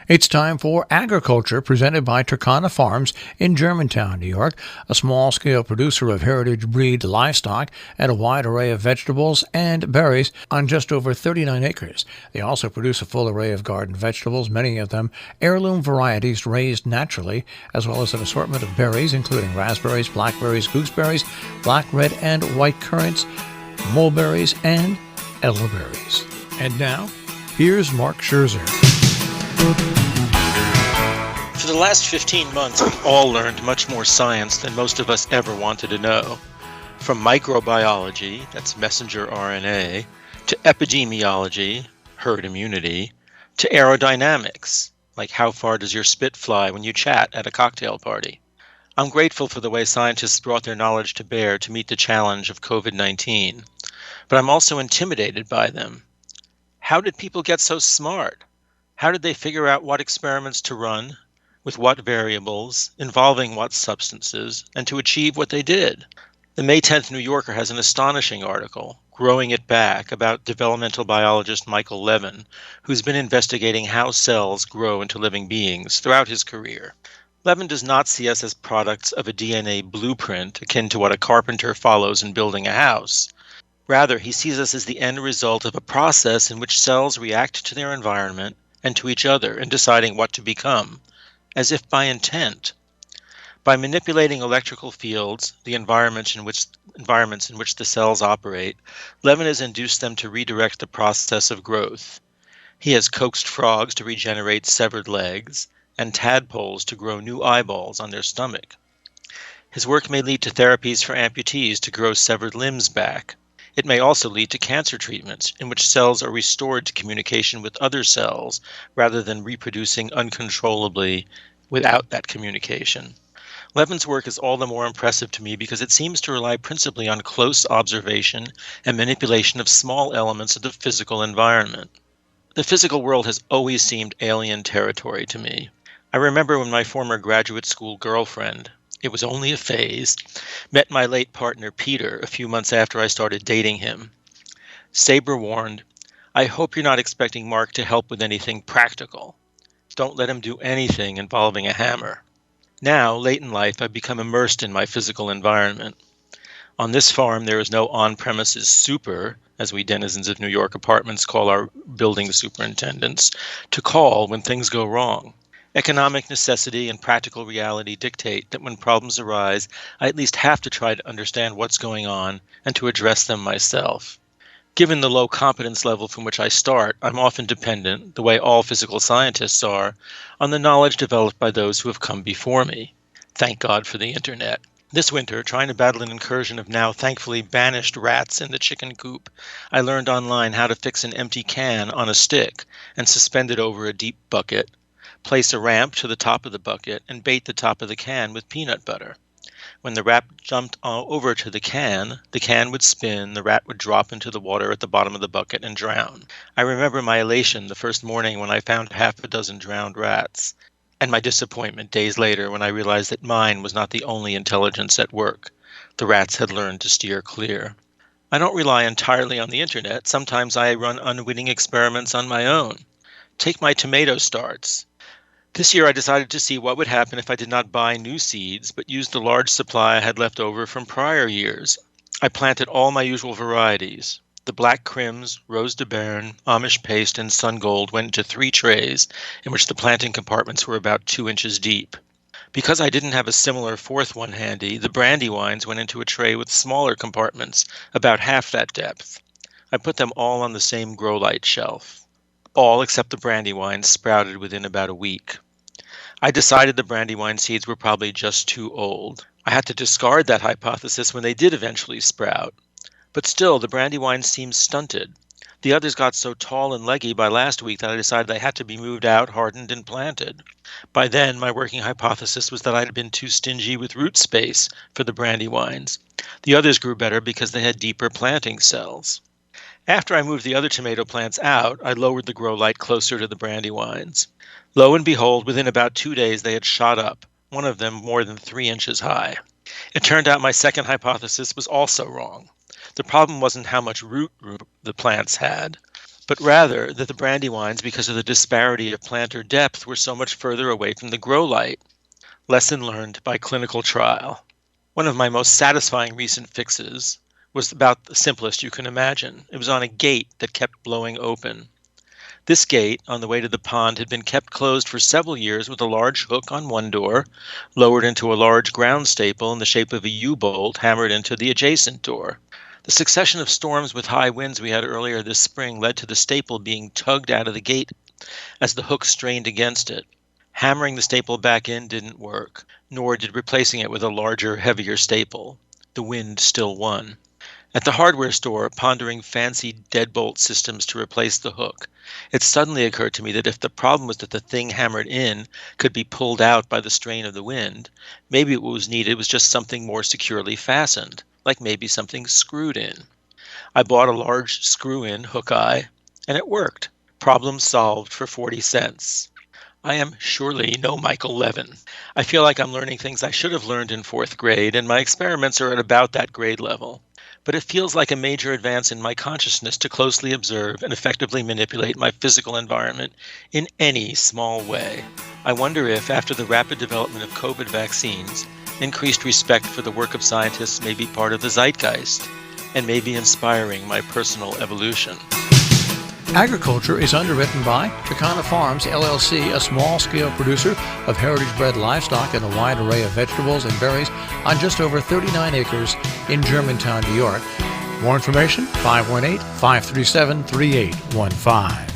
It's time for Agriculture, presented by Turkana Farms in Germantown, New York, a small-scale producer of heritage breed livestock and a wide array of vegetables and berries on just over 39 acres. They also produce a full array of garden vegetables, many of them heirloom varieties raised naturally, as well as an assortment of berries, including raspberries, blackberries, gooseberries, black, red, and white currants, mulberries, and elderberries. And now, here's Mark Scherzer. For the last 15 months, we've all learned much more science than most of us ever wanted to know. From microbiology, that's messenger RNA, to epidemiology, herd immunity, to aerodynamics, like how far does your spit fly when you chat at a cocktail party. I'm grateful for the way scientists brought their knowledge to bear to meet the challenge of COVID-19, but I'm also intimidated by them. How did people get so smart? How did they figure out what experiments to run, with what variables, involving what substances, and to achieve what they did? The May 10th New Yorker has an astonishing article, Growing It Back, about developmental biologist Michael Levin, who's been investigating how cells grow into living beings throughout his career. Levin does not see us as products of a DNA blueprint akin to what a carpenter follows in building a house. Rather, he sees us as the end result of a process in which cells react to their environment and to each other in deciding what to become, as if by intent. By manipulating electrical fields, the environments in which the cells operate, Levin has induced them to redirect the process of growth. He has coaxed frogs to regenerate severed legs, and tadpoles to grow new eyeballs on their stomach. His work may lead to therapies for amputees to grow severed limbs back. It may also lead to cancer treatments in which cells are restored to communication with other cells rather than reproducing uncontrollably without that communication. Levin's work is all the more impressive to me because it seems to rely principally on close observation and manipulation of small elements of the physical environment. The physical world has always seemed alien territory to me. I remember when my former graduate school girlfriend, it was only a phase, met my late partner Peter a few months after I started dating him. Sabra warned, "I hope you're not expecting Mark to help with anything practical. Don't let him do anything involving a hammer." Now, late in life, I've become immersed in my physical environment. On this farm, there is no on-premises super, as we denizens of New York apartments call our building superintendents, to call when things go wrong. Economic necessity and practical reality dictate that when problems arise, I at least have to try to understand what's going on and to address them myself. Given the low competence level from which I start, I'm often dependent, the way all physical scientists are, on the knowledge developed by those who have come before me. Thank God for the internet. This winter, trying to battle an incursion of now thankfully banished rats in the chicken coop, I learned online how to fix an empty can on a stick and suspend it over a deep bucket, place a ramp to the top of the bucket, and bait the top of the can with peanut butter. When the rat jumped over to the can would spin, the rat would drop into the water at the bottom of the bucket and drown. I remember my elation the first morning when I found half a dozen drowned rats, and my disappointment days later when I realized that mine was not the only intelligence at work. The rats had learned to steer clear. I don't rely entirely on the internet. Sometimes I run unwitting experiments on my own. Take my tomato starts. This year I decided to see what would happen if I did not buy new seeds, but used the large supply I had left over from prior years. I planted all my usual varieties. The black krims, rose de berne, Amish paste, and sungold went into 3 trays, in which the planting compartments were about 2 inches deep. Because I didn't have a similar 4th one handy, the brandywines went into a tray with smaller compartments, about half that depth. I put them all on the same grow light shelf. All except the brandywine sprouted within about a week. I decided the brandywine seeds were probably just too old. I had to discard that hypothesis when they did eventually sprout. But still, the brandywine seemed stunted. The others got so tall and leggy by last week that I decided they had to be moved out, hardened, and planted. By then, my working hypothesis was that I had been too stingy with root space for the brandywines. The others grew better because they had deeper planting cells. After I moved the other tomato plants out, I lowered the grow light closer to the brandywines. Lo and behold, within about 2 days they had shot up, one of them more than 3 inches high. It turned out my second hypothesis was also wrong. The problem wasn't how much root the plants had, but rather that the brandywines, because of the disparity of planter depth, were so much further away from the grow light. Lesson learned by clinical trial. One of my most satisfying recent fixes was about the simplest you can imagine. It was on a gate that kept blowing open. This gate, on the way to the pond, had been kept closed for several years with a large hook on one door, lowered into a large ground staple in the shape of a U-bolt hammered into the adjacent door. The succession of storms with high winds we had earlier this spring led to the staple being tugged out of the gate as the hook strained against it. Hammering the staple back in didn't work, nor did replacing it with a larger, heavier staple. The wind still won. At the hardware store, pondering fancy deadbolt systems to replace the hook, it suddenly occurred to me that if the problem was that the thing hammered in could be pulled out by the strain of the wind, maybe what was needed was just something more securely fastened, like maybe something screwed in. I bought a large screw-in hook eye, and it worked. Problem solved for 40 cents. I am surely no Michael Levin. I feel like I'm learning things I should have learned in 4th grade, and my experiments are at about that grade level. But it feels like a major advance in my consciousness to closely observe and effectively manipulate my physical environment in any small way. I wonder if, after the rapid development of COVID vaccines, increased respect for the work of scientists may be part of the zeitgeist and may be inspiring my personal evolution. Agriculture is underwritten by Turkana Farms, LLC, a small-scale producer of heritage-bred livestock and a wide array of vegetables and berries on just over 39 acres in Germantown, New York. More information, 518-537-3815.